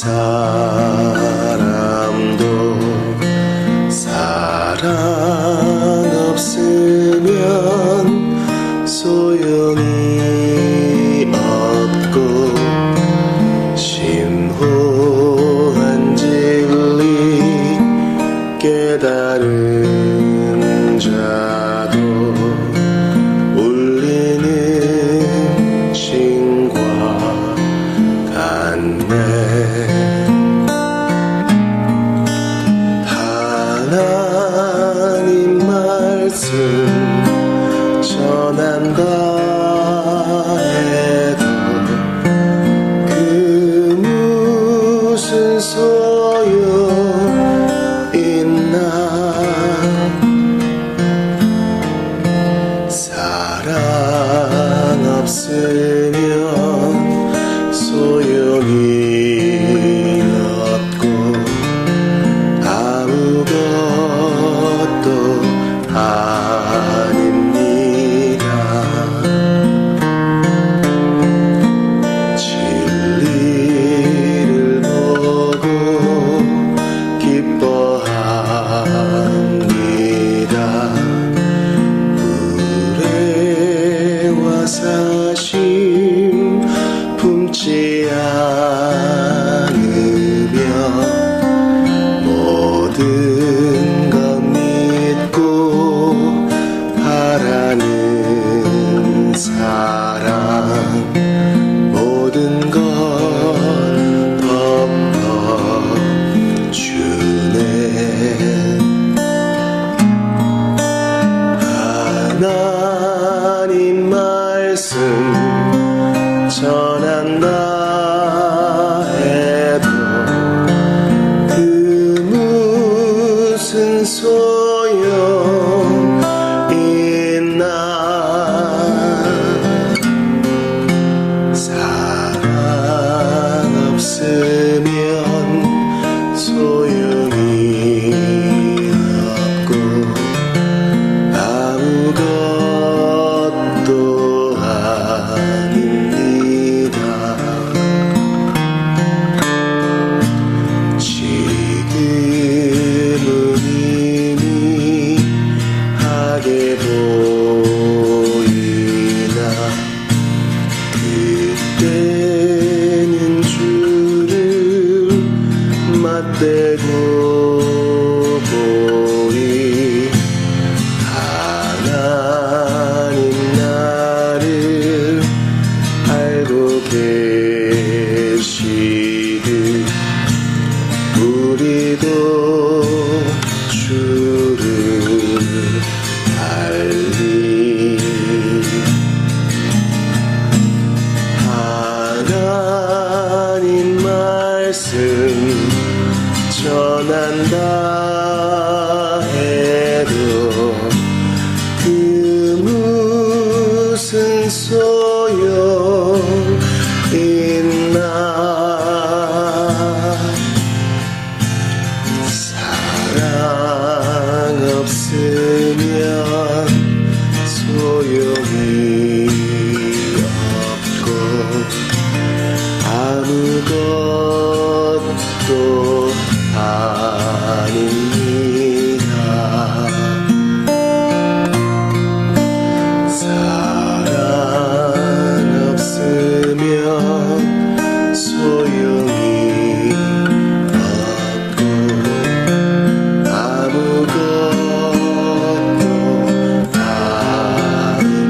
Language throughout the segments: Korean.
사람도 사랑 없으면 소용이 없고 심오한 진리 깨달은 자도 울리는 신과 같네. 하나님 말씀 전한다 해도 그 무슨 소용 있나. 사랑 없으면 소용이 없고 아무것도 아닙니다. 진리를 보고 기뻐합니다. 의뢰와 사심 품지 않으며 모든 것 믿고 바라는 사랑 모든 것 덮어주네. 하나님 말씀 전한다 해도 그 무슨 소용 있나. 사랑 없으면 소용이 없고 아무것도 아닙니다. 지금은 이미 하게 보이나 그때는 주를 맞대고 보리. 하나님 나를 알고 계시듯 우리도 주를 알리. 하나님 말씀 전한다 해도 그 무슨 소용 있나. 사랑 없으면 소용이 없고 아무것도 아닙니다. 사랑 없으면 소용이 없고 아무것도 아닙니다.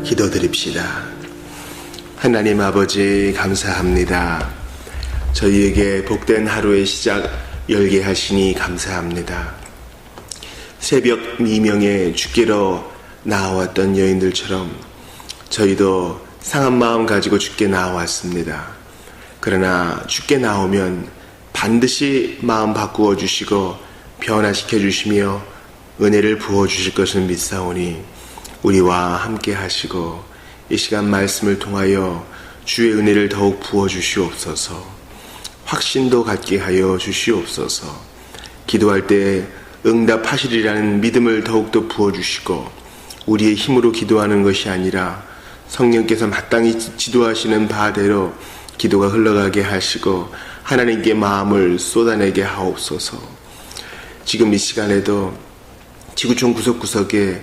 기도드립시다. 하나님 아버지 감사합니다. 저희에게 복된 하루의 시작 열게 하시니 감사합니다. 새벽 미명에 주께로 나아왔던 여인들처럼 저희도 상한 마음 가지고 주께 나아왔습니다. 그러나 주께 나오면 반드시 마음 바꾸어 주시고 변화시켜 주시며 은혜를 부어 주실 것을 믿사오니 우리와 함께 하시고 이 시간 말씀을 통하여 주의 은혜를 더욱 부어 주시옵소서. 확신도 갖게 하여 주시옵소서. 기도할 때 응답하시리라는 믿음을 더욱더 부어주시고 우리의 힘으로 기도하는 것이 아니라 성령께서 마땅히 지도하시는 바대로 기도가 흘러가게 하시고 하나님께 마음을 쏟아내게 하옵소서. 지금 이 시간에도 지구촌 구석구석에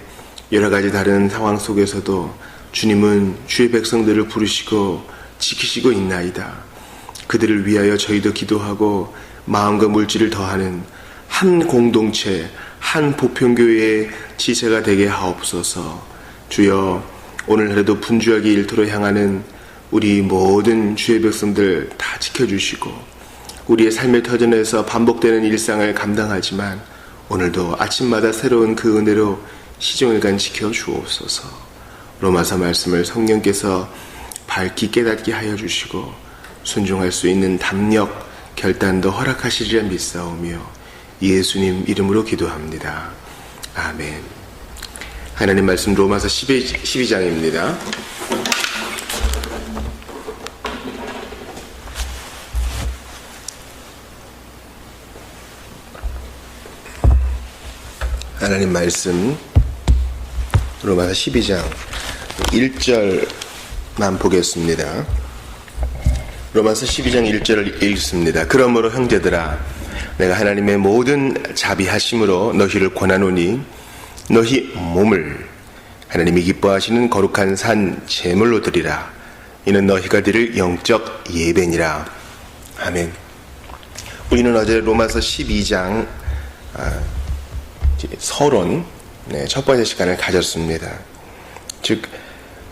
여러 가지 다른 상황 속에서도 주님은 주의 백성들을 부르시고 지키시고 있나이다. 그들을 위하여 저희도 기도하고 마음과 물질을 더하는 한 공동체, 한 보편교회의 지체가 되게 하옵소서. 주여, 오늘 하루도 분주하게 일터로 향하는 우리 모든 주의 백성들 다 지켜주시고 우리의 삶의 터전에서 반복되는 일상을 감당하지만 오늘도 아침마다 새로운 그 은혜로 시종일관 지켜주옵소서. 로마서 말씀을 성령께서 밝히 깨닫게 하여 주시고 순종할 수 있는 담력, 결단도 허락하시리라 믿사오며 예수님 이름으로 기도합니다. 아멘. 하나님 말씀 로마서 12장입니다. 하나님 말씀 로마서 12장 1절만 보겠습니다. 로마서 12장 1절을 읽습니다. 그러므로 형제들아, 내가 하나님의 모든 자비하심으로 너희를 권하노니 너희 몸을 하나님이 기뻐하시는 거룩한 산 제물로 드리라. 이는 너희가 드릴 영적 예배니라. 아멘. 우리는 어제 로마서 12장 서론 첫 번째 시간을 가졌습니다. 즉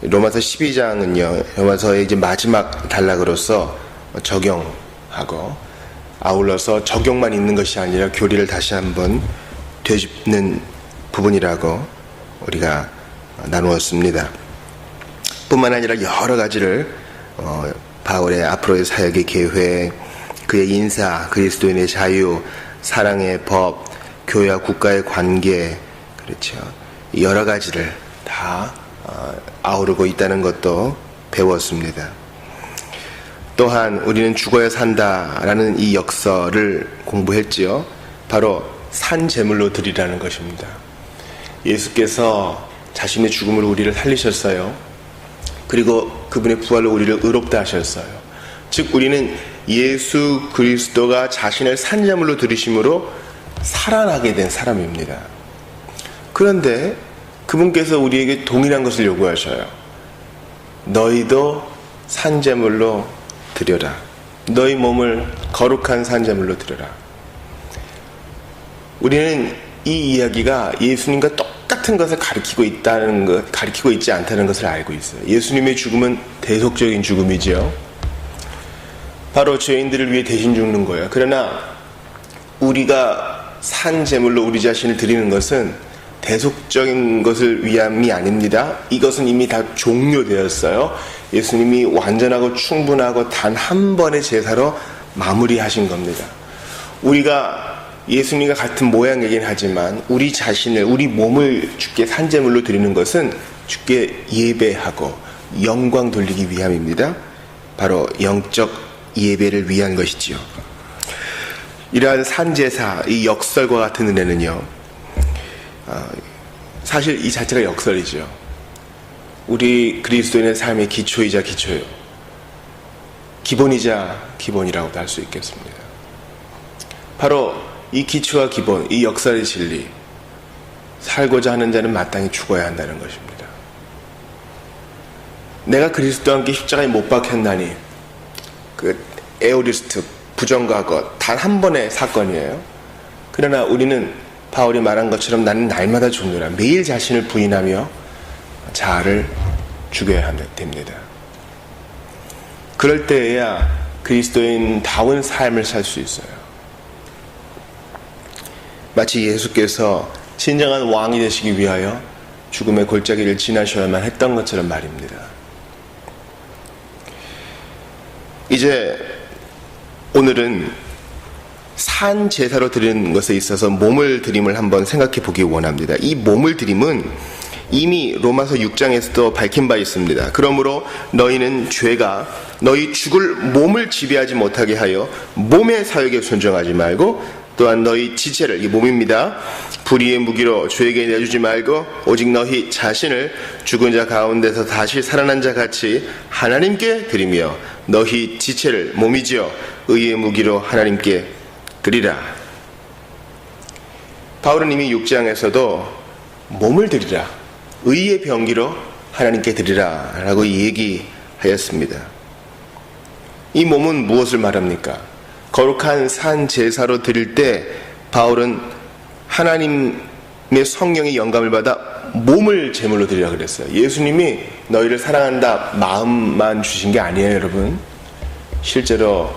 로마서 12장은요, 로마서의 이제 마지막 단락으로서 적용하고 아울러서 적용만 있는 것이 아니라 교리를 다시 한번 되짚는 부분이라고 우리가 나누었습니다. 뿐만 아니라 여러 가지를 바울의 앞으로의 사역의 계획, 그의 인사, 그리스도인의 자유, 사랑의 법, 교회와 국가의 관계, 그렇죠. 여러 가지를 다 아우르고 있다는 것도 배웠습니다. 또한 우리는 죽어야 산다라는 이 역설을 공부했지요. 바로 산 제물로 드리라는 것입니다. 예수께서 자신의 죽음으로 우리를 살리셨어요. 그리고 그분의 부활로 우리를 의롭다 하셨어요. 즉 우리는 예수 그리스도가 자신을 산 제물로 드리심으로 살아나게 된 사람입니다. 그런데 그분께서 우리에게 동일한 것을 요구하셔요. 너희도 산제물로 드려라. 너희 몸을 거룩한 산제물로 드려라. 우리는 이 이야기가 예수님과 똑같은 것을 가리키고 있지 않다는 것을 알고 있어요. 예수님의 죽음은 대속적인 죽음이지요. 바로 죄인들을 위해 대신 죽는 거예요. 그러나 우리가 산제물로 우리 자신을 드리는 것은 대속적인 것을 위함이 아닙니다. 이것은 이미 다 종료되었어요. 예수님이 완전하고 충분하고 단 한 번의 제사로 마무리하신 겁니다. 우리가 예수님과 같은 모양이긴 하지만 우리 자신을, 우리 몸을 주께 산제물로 드리는 것은 주께 예배하고 영광 돌리기 위함입니다. 바로 영적 예배를 위한 것이지요. 이러한 산제사, 이 역설과 같은 은혜는요, 사실 이 자체가 역설이죠. 우리 그리스도인의 삶의 기초이자 기초요, 기본이자 기본이라고도 할 수 있겠습니다. 바로 이 기초와 기본, 이 역설의 진리, 살고자 하는 자는 마땅히 죽어야 한다는 것입니다. 내가 그리스도와 함께 십자가에 못 박혔나니, 그 에오리스트, 부정과거 단 한 번의 사건이에요. 그러나 우리는 바울이 말한 것처럼 나는 날마다 죽노라. 매일 자신을 부인하며 자아를 죽여야 됩니다. 그럴 때에야 그리스도인다운 삶을 살 수 있어요. 마치 예수께서 진정한 왕이 되시기 위하여 죽음의 골짜기를 지나셔야만 했던 것처럼 말입니다. 이제 오늘은 산 제사로 드리는 것에 있어서 몸을 드림을 한번 생각해 보기 원합니다. 이 몸을 드림은 이미 로마서 6장에서도 밝힌 바 있습니다. 그러므로 너희는 죄가 너희 죽을 몸을 지배하지 못하게 하여 몸의 사욕에 순종하지 말고 또한 너희 지체를, 이 몸입니다, 불의의 무기로 죄에게 내주지 말고 오직 너희 자신을 죽은 자 가운데서 다시 살아난 자 같이 하나님께 드리며 너희 지체를, 몸이지요, 의의 무기로 하나님께 드리라. 바울은 이미 6장에서도 몸을 드리라, 의의 병기로 하나님께 드리라 라고 얘기하였습니다. 이 몸은 무엇을 말합니까? 거룩한 산 제사로 드릴 때 바울은 하나님의 성령의 영감을 받아 몸을 제물로 드리라 그랬어요. 예수님이 너희를 사랑한다 마음만 주신 게 아니에요, 여러분. 실제로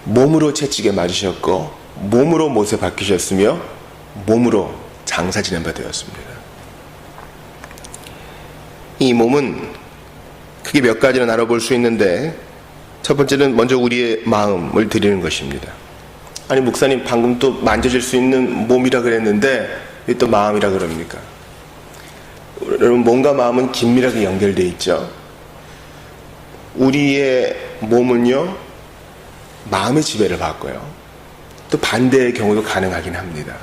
몸으로 채찍에 맞으셨고 몸으로 못에 박히셨으며 몸으로 장사 지낸 바 되었습니다. 이 몸은 크게 몇 가지로 나눠볼 수 있는데, 첫 번째는 먼저 우리의 마음을 드리는 것입니다. 아니, 목사님 방금 또 만져질 수 있는 몸이라 그랬는데 왜 또 마음이라 그럽니까? 여러분, 몸과 마음은 긴밀하게 연결되어 있죠. 우리의 몸은요, 마음의 지배를 받고요, 또 반대의 경우도 가능하긴 합니다.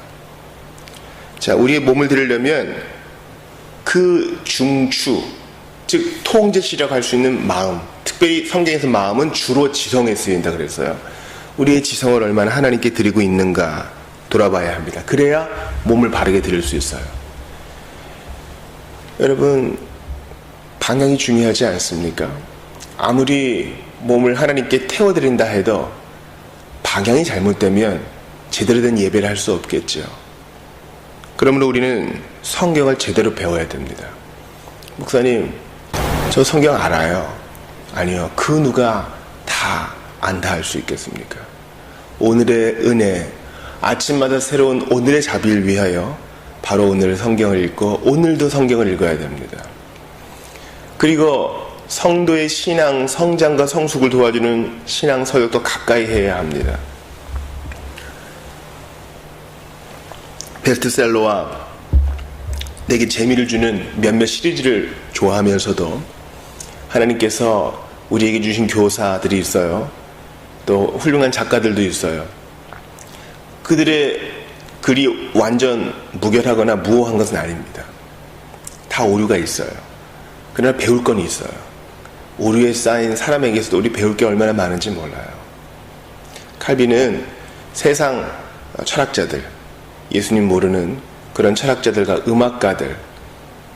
자, 우리의 몸을 드리려면 그 중추, 즉 통제시라고 할 수 있는 마음, 특별히 성경에서 마음은 주로 지성에 쓰인다 그랬어요. 우리의 지성을 얼마나 하나님께 드리고 있는가 돌아봐야 합니다. 그래야 몸을 바르게 드릴 수 있어요. 여러분, 방향이 중요하지 않습니까? 아무리 몸을 하나님께 태워드린다 해도 방향이 잘못되면 제대로 된 예배를 할 수 없겠죠. 그러므로 우리는 성경을 제대로 배워야 됩니다. 목사님, 저 성경 알아요. 아니요, 그 누가 다 안다 할 수 있겠습니까? 오늘의 은혜, 아침마다 새로운 오늘의 자비를 위하여 바로 오늘 성경을 읽고 오늘도 성경을 읽어야 됩니다. 그리고 성도의 신앙 성장과 성숙을 도와주는 신앙 서역도 가까이 해야 합니다. 베스트셀러와 내게 재미를 주는 몇몇 시리즈를 좋아하면서도 하나님께서 우리에게 주신 교사들이 있어요. 또 훌륭한 작가들도 있어요. 그들의 글이 완전 무결하거나 무오한 것은 아닙니다. 다 오류가 있어요. 그러나 배울 건 있어요. 오류에 쌓인 사람에게서도 우리 배울 게 얼마나 많은지 몰라요. 칼빈은 세상 철학자들, 예수님 모르는 그런 철학자들과 음악가들,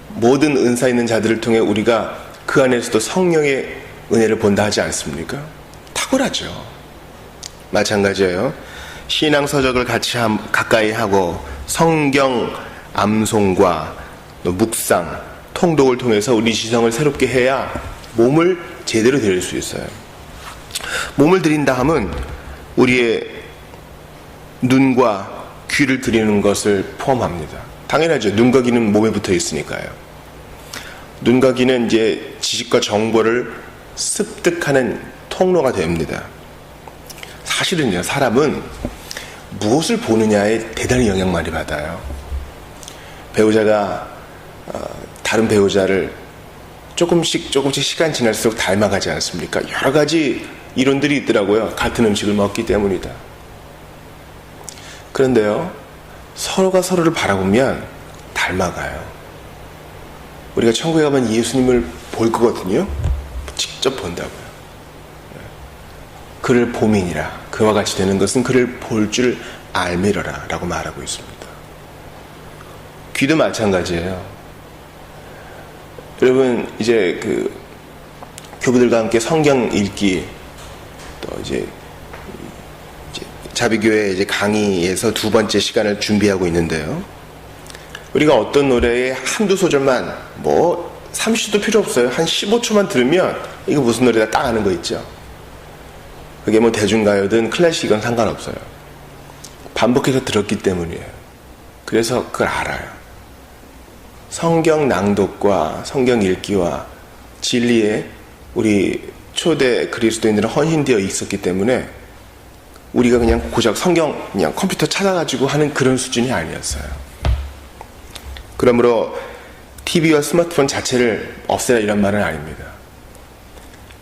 모든 은사 있는 자들을 통해 우리가 그 안에서도 성령의 은혜를 본다 하지 않습니까? 탁월하죠. 마찬가지예요. 신앙 서적을 가까이 하고 성경 암송과 묵상, 통독을 통해서 우리 지성을 새롭게 해야 몸을 제대로 드릴 수 있어요. 몸을 드린다 함은 우리의 눈과 귀를 드리는 것을 포함합니다. 당연하죠. 눈과 귀는 몸에 붙어 있으니까요. 눈과 귀는 이제 지식과 정보를 습득하는 통로가 됩니다. 사실은요, 사람은 무엇을 보느냐에 대단히 영향 많이 받아요. 배우자가 다른 배우자를 조금씩 시간 지날수록 닮아가지 않습니까? 여러 가지 이론들이 있더라고요. 같은 음식을 먹기 때문이다. 그런데요, 서로가 서로를 바라보면 닮아가요. 우리가 천국에 가면 예수님을 볼 거거든요. 직접 본다고요. 그를 보민이라, 그와 같이 되는 것은 그를 볼 줄 알미러라 라고 말하고 있습니다. 귀도 마찬가지예요. 여러분, 이제 교부들과 함께 성경 읽기, 또 이제 자비교회 이제 강의에서 두 번째 시간을 준비하고 있는데요. 우리가 어떤 노래의 한두 소절만 30초도 필요 없어요. 한 15초만 들으면 이거 무슨 노래다 딱 아는 거 있죠. 그게 대중가요든 클래식이건 상관없어요. 반복해서 들었기 때문이에요. 그래서 그걸 알아요. 성경 낭독과 성경 읽기와 진리에 우리 초대 그리스도인들은 헌신되어 있었기 때문에 우리가 그냥 고작 성경 그냥 컴퓨터 찾아가지고 하는 그런 수준이 아니었어요. 그러므로 TV와 스마트폰 자체를 없애라 이런 말은 아닙니다.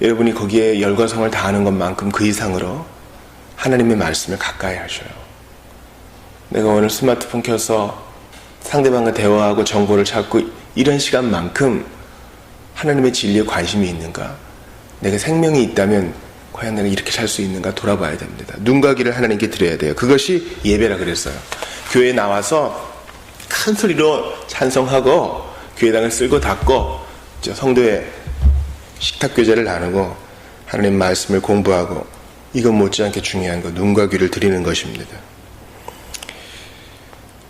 여러분이 거기에 열과 성을 다하는 것만큼 그 이상으로 하나님의 말씀을 가까이 하셔요. 내가 오늘 스마트폰 켜서 상대방과 대화하고 정보를 찾고 이런 시간만큼 하나님의 진리에 관심이 있는가? 내가 생명이 있다면 과연 내가 이렇게 살 수 있는가 돌아봐야 됩니다. 눈과 귀를 하나님께 드려야 돼요. 그것이 예배라 그랬어요. 교회에 나와서 큰 소리로 찬송하고 교회당을 쓸고 닦고 성도의 식탁교제를 나누고 하나님 말씀을 공부하고 이건 못지않게 중요한 거 눈과 귀를 드리는 것입니다.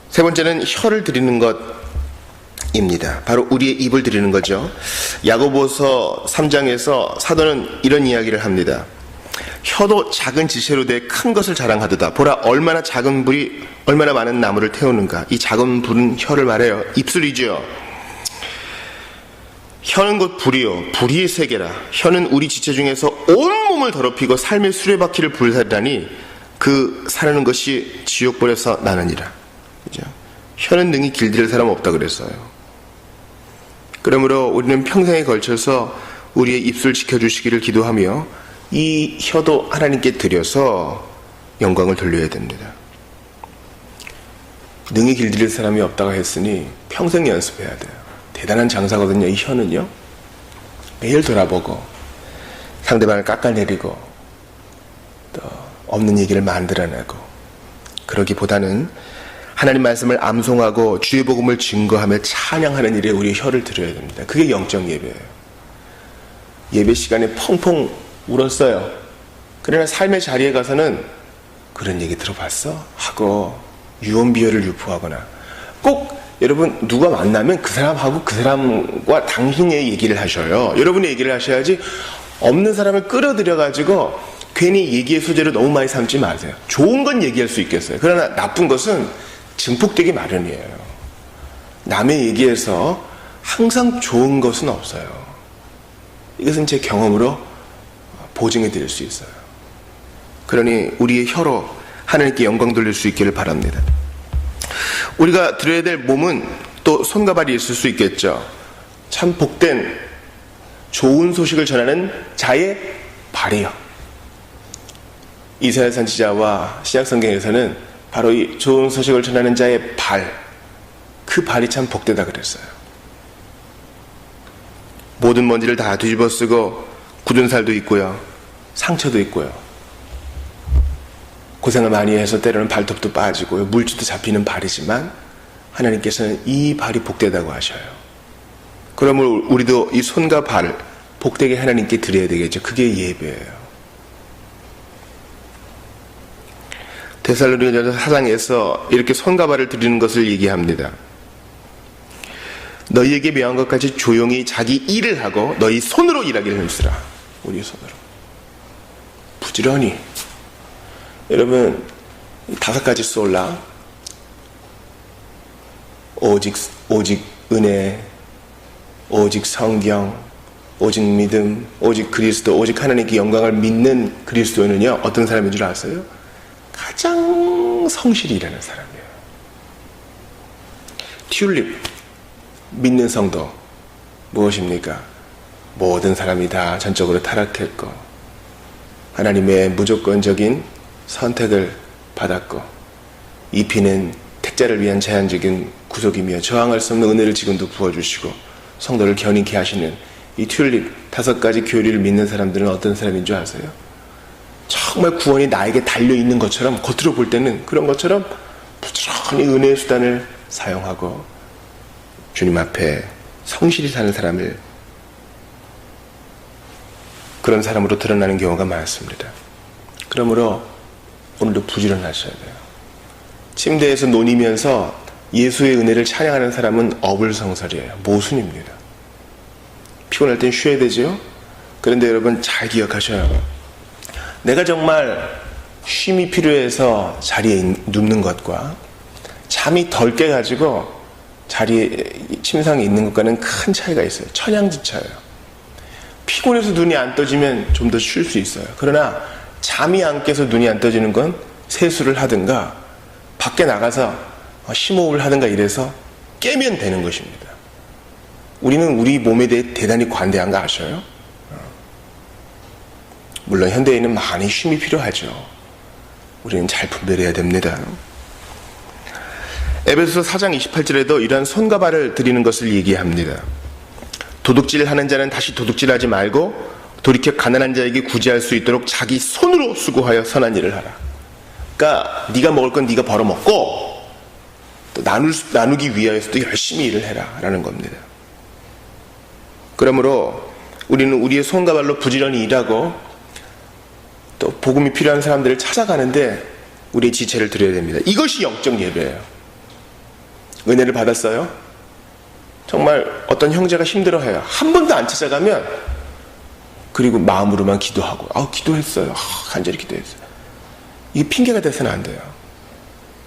세 번째는 혀를 드리는 것입니다. 바로 우리의 입을 드리는 거죠. 야고보서 3장에서 사도는 이런 이야기를 합니다. 혀도 작은 지체로 돼 큰 것을 자랑하도다. 보라 얼마나 작은 불이 얼마나 많은 나무를 태우는가. 이 작은 불은 혀를 말해요. 입술이죠. 혀는 곧 불이요 불이 세계라. 혀는 우리 지체 중에서 온 몸을 더럽히고 삶의 수레바퀴를 불살이라니 그 사르는 것이 지옥불에서 나느니라. 그죠? 혀는 능히 길들일 사람 없다 그랬어요. 그러므로 우리는 평생에 걸쳐서 우리의 입술 지켜주시기를 기도하며 이 혀도 하나님께 드려서 영광을 돌려야 됩니다. 능히 길들일 사람이 없다고 했으니 평생 연습해야 돼요. 대단한 장사거든요. 이 혀는요. 매일 돌아보고 상대방을 깎아내리고 또 없는 얘기를 만들어내고 그러기보다는 하나님 말씀을 암송하고 주의 복음을 증거하며 찬양하는 일에 우리의 혀를 들여야 됩니다. 그게 영적 예배예요. 예배 시간에 펑펑 울었어요. 그러나 삶의 자리에 가서는 그런 얘기 들어봤어? 하고 유언비어를 유포하거나 꼭 여러분 누가 만나면 그 사람하고 그 사람과 당신의 얘기를 하셔요. 여러분의 얘기를 하셔야지 없는 사람을 끌어들여가지고 괜히 얘기의 소재로 너무 많이 삼지 마세요. 좋은 건 얘기할 수 있겠어요. 그러나 나쁜 것은 증폭되기 마련이에요. 남의 얘기에서 항상 좋은 것은 없어요. 이것은 제 경험으로 보증해 드릴 수 있어요. 그러니 우리의 혀로 하나님께 영광 돌릴 수 있기를 바랍니다. 우리가 드려야 될 몸은 또 손과 발이 있을 수 있겠죠. 참 복된 좋은 소식을 전하는 자의 발이요. 이사야 선지자와 신약성경에서는 바로 이 좋은 소식을 전하는 자의 발, 그 발이 참 복되다 그랬어요. 모든 먼지를 다 뒤집어 쓰고 굳은 살도 있고요, 상처도 있고요, 고생을 많이 해서 때로는 발톱도 빠지고요, 물집도 잡히는 발이지만 하나님께서는 이 발이 복되다고 하셔요. 그러면 우리도 이 손과 발 복되게 하나님께 드려야 되겠죠. 그게 예배예요. 데살로니가전서 4장에서 이렇게 손과 발을 드리는 것을 얘기합니다. 너희에게 명한 것까지 조용히 자기 일을 하고 너희 손으로 일하기를 힘쓰라. 우리 손으로 부지런히. 여러분 5가지 솔라, 오직 은혜, 오직 성경, 오직 믿음, 오직 그리스도, 오직 하나님께 영광을 믿는 그리스도인은요 어떤 사람인 줄 아세요? 가장 성실히 일하는 사람이에요. 튤립, 믿는 성도 무엇입니까? 모든 사람이 다 전적으로 타락했고 하나님의 무조건적인 선택을 받았고 이 피는 택자를 위한 제한적인 구속이며 저항할 수 없는 은혜를 지금도 부어주시고 성도를 견인케 하시는 이 튤립 5가지 교리를 믿는 사람들은 어떤 사람인 줄 아세요? 정말 구원이 나에게 달려있는 것처럼, 겉으로 볼 때는 그런 것처럼 부지런히 은혜의 수단을 사용하고 주님 앞에 성실히 사는 사람을, 그런 사람으로 드러나는 경우가 많습니다. 그러므로 오늘도 부지런하셔야 돼요. 침대에서 논이면서 예수의 은혜를 찬양하는 사람은 어불성설이에요. 모순입니다. 피곤할 땐 쉬어야 되죠. 그런데 여러분 잘 기억하셔요. 내가 정말 쉼이 필요해서 자리에 눕는 것과 잠이 덜 깨가지고 자리에 침상에 있는 것과는 큰 차이가 있어요. 천양지차예요. 피곤해서 눈이 안 떠지면 좀 더 쉴 수 있어요. 그러나 잠이 안 깨서 눈이 안 떠지는 건 세수를 하든가 밖에 나가서 심호흡을 하든가 이래서 깨면 되는 것입니다. 우리는 우리 몸에 대해 대단히 관대한 거 아셔요? 물론 현대인은 많이 쉼이 필요하죠. 우리는 잘 분별해야 됩니다. 에베소서 4장 28절에도 이러한 손과 발을 드리는 것을 얘기합니다. 도둑질하는 자는 다시 도둑질하지 말고 돌이켜 가난한 자에게 구제할 수 있도록 자기 손으로 수고하여 선한 일을 하라. 그러니까 네가 먹을 건 네가 벌어먹고 또 나누기 위하여서도 열심히 일을 해라 라는 겁니다. 그러므로 우리는 우리의 손과 발로 부지런히 일하고 또 복음이 필요한 사람들을 찾아가는데 우리의 지체를 드려야 됩니다. 이것이 영적 예배예요. 은혜를 받았어요? 정말 어떤 형제가 힘들어해요. 한 번도 안 찾아가면 그리고 마음으로만 기도하고 기도했어요. 간절히 기도했어요. 이게 핑계가 돼서는 안 돼요.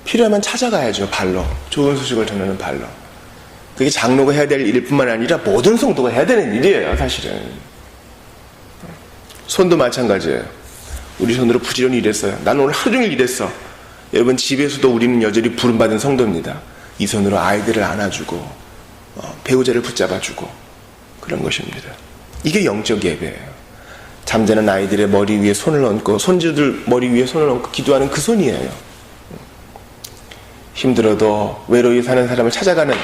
필요하면 찾아가야죠. 발로. 좋은 소식을 전하는 발로. 그게 장로가 해야 될 일일 뿐만 아니라 모든 성도가 해야 되는 일이에요. 사실은. 손도 마찬가지예요. 우리 손으로 부지런히 일했어요. 나는 오늘 하루 종일 일했어. 여러분 집에서도 우리는 여전히 부름받은 성도입니다. 이 손으로 아이들을 안아주고 배우자를 붙잡아주고 그런 것입니다. 이게 영적 예배예요. 잠자는 아이들의 머리 위에 손을 얹고 손주들 머리 위에 손을 얹고 기도하는 그 손이에요. 힘들어도 외로이 사는 사람을 찾아가는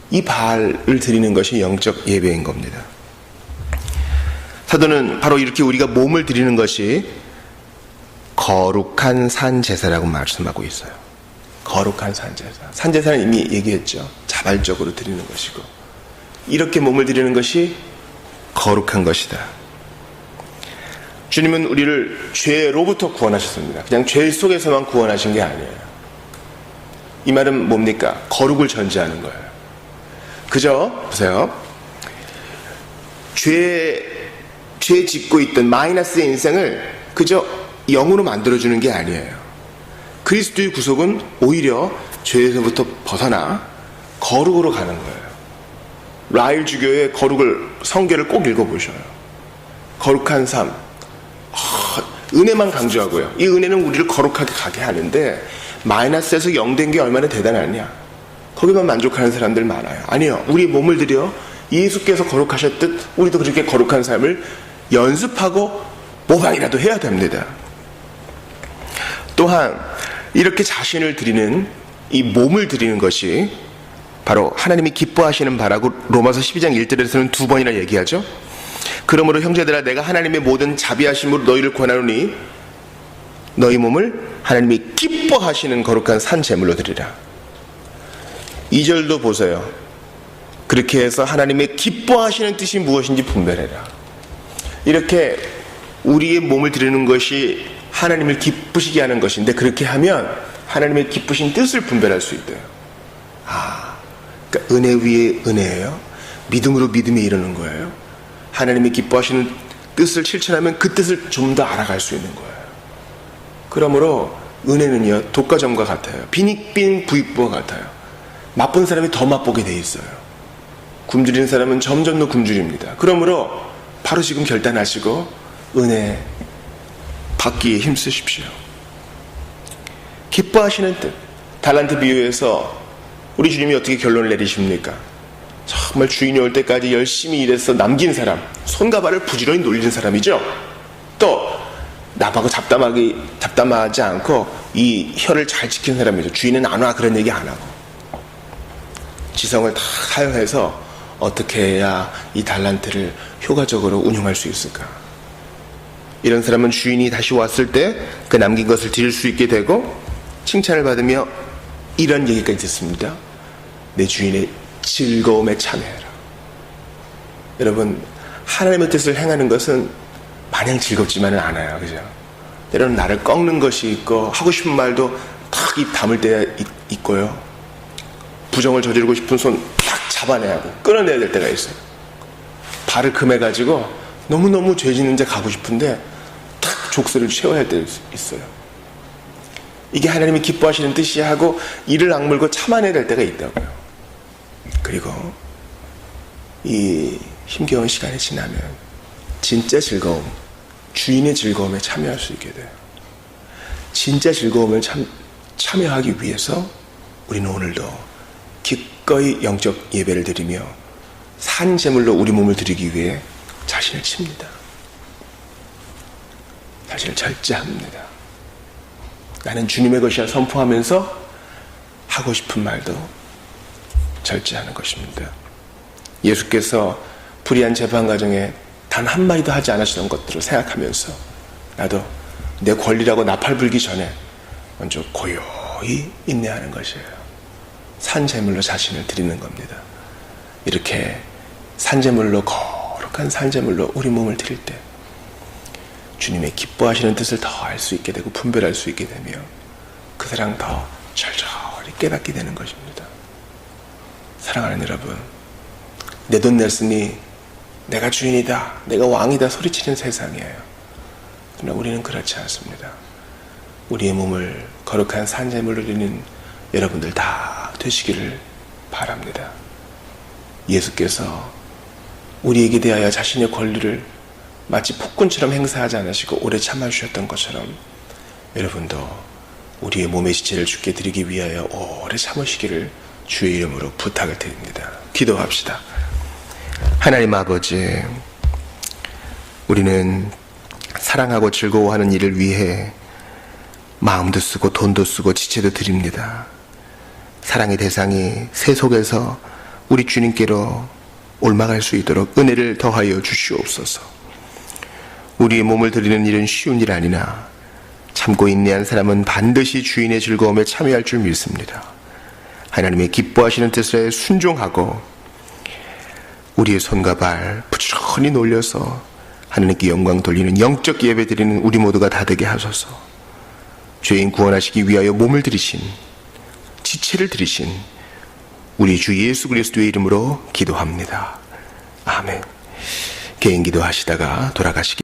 이 발을 드리는 것이 영적 예배인 겁니다. 사도는 바로 이렇게 우리가 몸을 드리는 것이 거룩한 산제사라고 말씀하고 있어요. 거룩한 산제사. 산제사는 이미 얘기했죠. 자발적으로 드리는 것이고 이렇게 몸을 드리는 것이 거룩한 것이다. 주님은 우리를 죄로부터 구원하셨습니다. 그냥 죄 속에서만 구원하신 게 아니에요. 이 말은 뭡니까? 거룩을 전제하는 거예요. 그저 보세요. 죄 짓고 있던 마이너스의 인생을 그저 영으로 만들어주는 게 아니에요. 그리스도의 구속은 오히려 죄에서부터 벗어나 거룩으로 가는 거예요. 라일 주교의 성경을 꼭 읽어보셔요. 거룩한 삶. 은혜만 강조하고요. 이 은혜는 우리를 거룩하게 가게 하는데 마이너스에서 0 된 게 얼마나 대단하냐. 거기만 만족하는 사람들 많아요. 아니요. 우리 몸을 들여 예수께서 거룩하셨듯 우리도 그렇게 거룩한 삶을 연습하고 모방이라도 해야 됩니다. 또한 이렇게 자신을 드리는 이 몸을 드리는 것이 바로 하나님이 기뻐하시는 바라고 로마서 12장 1절에서는 2번이나 얘기하죠. 그러므로 형제들아 내가 하나님의 모든 자비하심으로 너희를 권하노니 너희 몸을 하나님이 기뻐하시는 거룩한 산 제물로 드리라. 2절도 보세요. 그렇게 해서 하나님의 기뻐하시는 뜻이 무엇인지 분별해라. 이렇게 우리의 몸을 드리는 것이 하나님을 기쁘시게 하는 것인데 그렇게 하면 하나님의 기쁘신 뜻을 분별할 수 있대요. 그러니까 은혜 위에 은혜예요. 믿음으로 믿음에 이르는 거예요. 하나님이 기뻐하시는 뜻을 실천하면 그 뜻을 좀 더 알아갈 수 있는 거예요. 그러므로 은혜는요 독과점과 같아요. 빈익빈 부익부와 같아요. 맛본 사람이 더 맛보게 돼 있어요. 굶주린 사람은 점점 더 굶주립니다. 그러므로 바로 지금 결단하시고 은혜 받기에 힘쓰십시오. 기뻐하시는 뜻. 달란트 비유에서 우리 주님이 어떻게 결론을 내리십니까? 정말 주인이 올 때까지 열심히 일해서 남긴 사람, 손과 발을 부지런히 놀린 사람이죠. 또 나하고 잡담하지 않고 이 혀를 잘 지킨 사람이죠. 주인은 안 와 그런 얘기 안 하고 지성을 다 사용해서 어떻게 해야 이 달란트를 효과적으로 운용할 수 있을까. 이런 사람은 주인이 다시 왔을 때 그 남긴 것을 드릴 수 있게 되고 칭찬을 받으며 이런 얘기까지 듣습니다. 내 주인의 즐거움에 참여해라. 여러분 하나님의 뜻을 행하는 것은 마냥 즐겁지만은 않아요. 그죠? 때로는 나를 꺾는 것이 있고 하고 싶은 말도 탁 입 다물 때가 있고요. 부정을 저지르고 싶은 손 탁 잡아내야 하고 끊어내야 될 때가 있어요. 발을 금해가지고 너무너무 죄 짓는 데 가고 싶은데 탁 족쇄를 채워야 할 때 있어요. 이게 하나님이 기뻐하시는 뜻이야 하고 이를 악물고 참아내야 될 때가 있다고요. 그리고 이 힘겨운 시간이 지나면 진짜 즐거움, 주인의 즐거움에 참여할 수 있게 돼요. 진짜 즐거움을 참여하기 위해서 우리는 오늘도 기꺼이 영적 예배를 드리며 산 제물로 우리 몸을 드리기 위해 자신을 칩니다. 자신을 절제합니다. 나는 주님의 것이야 선포하면서 하고 싶은 말도 절제하는 것입니다. 예수께서 불의한 재판 과정에 단 한마디도 하지 않으시던 것들을 생각하면서 나도 내 권리라고 나팔 불기 전에 먼저 고요히 인내하는 것이에요. 산제물로 자신을 드리는 겁니다. 이렇게 산제물로, 거룩한 산제물로 우리 몸을 드릴 때 주님의 기뻐하시는 뜻을 더 알 수 있게 되고 분별할 수 있게 되며 그 사랑 더 절절히 깨닫게 되는 것입니다. 사랑하는 여러분, 내 돈 냈으니 내가 주인이다, 내가 왕이다 소리치는 세상이에요. 그러나 우리는 그렇지 않습니다. 우리의 몸을 거룩한 산제물로 드리는 여러분들 다 되시기를 바랍니다. 예수께서 우리에게 대하여 자신의 권리를 마치 폭군처럼 행사하지 않으시고 오래 참아주셨던 것처럼 여러분도 우리의 몸의 지체를 주께 드리기 위하여 오래 참으시기를 주의 이름으로 부탁을 드립니다. 기도합시다. 하나님 아버지, 우리는 사랑하고 즐거워하는 일을 위해 마음도 쓰고 돈도 쓰고 지체도 드립니다. 사랑의 대상이 세속에서 우리 주님께로 올라갈 수 있도록 은혜를 더하여 주시옵소서. 우리의 몸을 드리는 일은 쉬운 일 아니나 참고 인내한 사람은 반드시 주인의 즐거움에 참여할 줄 믿습니다. 하나님의 기뻐하시는 뜻에 순종하고 우리의 손과 발 부지런히 놀려서 하나님께 영광 돌리는 영적 예배 드리는 우리 모두가 다 되게 하소서. 죄인 구원하시기 위하여 몸을 들이신, 지체를 들이신 우리 주 예수 그리스도의 이름으로 기도합니다. 아멘. 개인 기도하시다가 돌아가시기